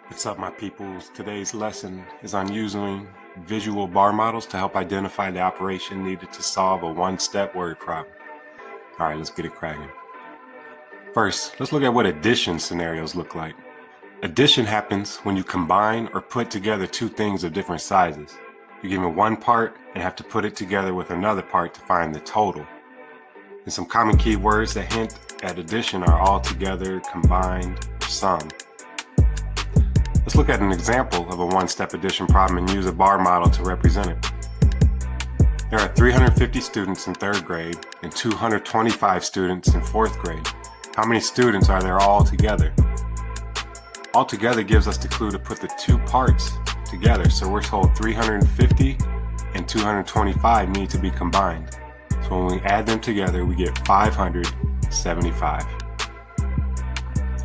What's up, my peoples? Today's lesson is on using visual bar models to help identify the operation needed to solve a one-step word problem. All right, let's get it cracking. First, let's look at what addition scenarios look like. Addition happens when you combine or put together two things of different sizes. You're given one part and have to put it together with another part to find the total. And some common keywords that hint at addition are all together, combined, or sum. Let's look at an example of a one-step addition problem and use a bar model to represent it. There are 350 students in third grade and 225 students in fourth grade. How many students are there all together? All together gives us the clue to put the two parts together, so we're told 350 and 225 need to be combined. So when we add them together, we get 575.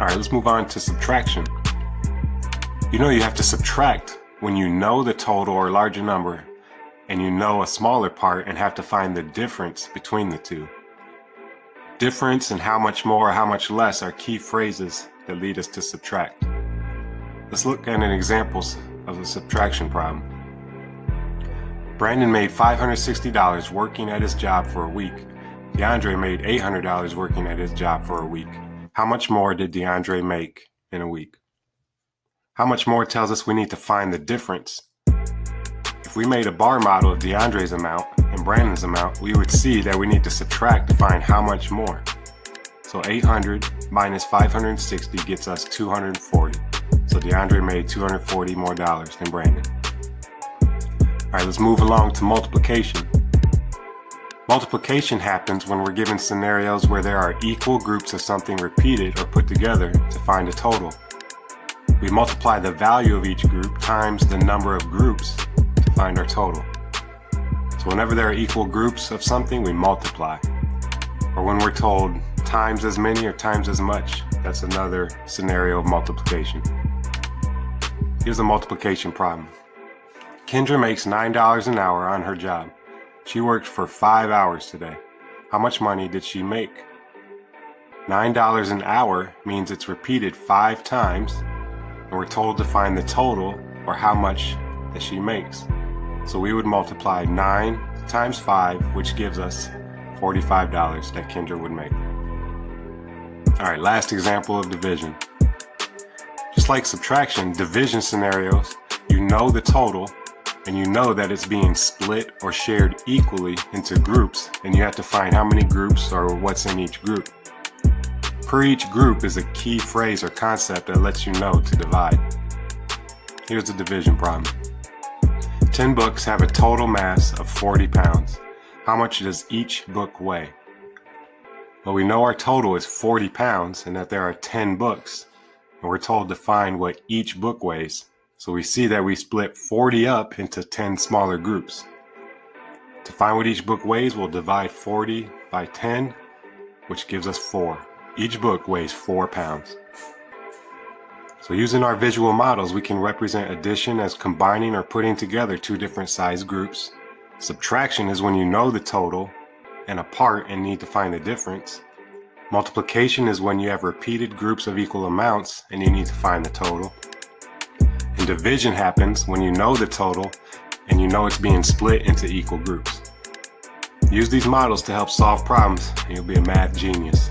All right, let's move on to subtraction. You know you have to subtract when you know the total or larger number and you know a smaller part and have to find the difference between the two. Difference and how much more or how much less are key phrases that lead us to subtract. Let's look at an example of a subtraction problem. Brandon made $560 working at his job for a week. DeAndre made $800 working at his job for a week. How much more did DeAndre make in a week? How much more tells us we need to find the difference. If we made a bar model of DeAndre's amount and Brandon's amount, we would see that we need to subtract to find how much more. So 800 minus 560 gets us 240. So DeAndre made $240 more than Brandon. All right, let's move along to multiplication. Multiplication happens when we're given scenarios where there are equal groups of something repeated or put together to find a total. We multiply the value of each group times the number of groups to find our total. So whenever there are equal groups of something, we multiply. Or when we're told times as many or times as much, that's another scenario of multiplication. Here's a multiplication problem. Kendra makes $9 an hour on her job. She worked for 5 hours today. How much money did she make? $9 an hour means it's repeated 5 times, and we're told to find the total or how much that she makes. So we would multiply 9 times 5, which gives us $45 that Kendra would make. All right, last example of division. Just like subtraction, division scenarios, you know the total and you know that it's being split or shared equally into groups, and you have to find how many groups or what's in each group. Per each group is a key phrase or concept that lets you know to divide. Here's the division problem. 10 books have a total mass of 40 pounds. How much does each book weigh? Well, we know our total is 40 pounds and that there are 10 books, and we're told to find what each book weighs. So we see that we split 40 up into 10 smaller groups. To find what each book weighs, we'll divide 40 by 10, which gives us 4. Each book weighs 4 pounds. So using our visual models, we can represent addition as combining or putting together two different size groups. Subtraction is when you know the total and a part and need to find the difference. Multiplication is when you have repeated groups of equal amounts and you need to find the total. And division happens when you know the total and you know it's being split into equal groups. Use these models to help solve problems and you'll be a math genius.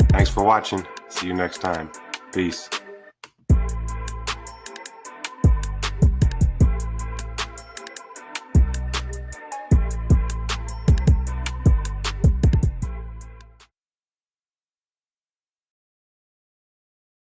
Thanks for watching. See you next time. Peace.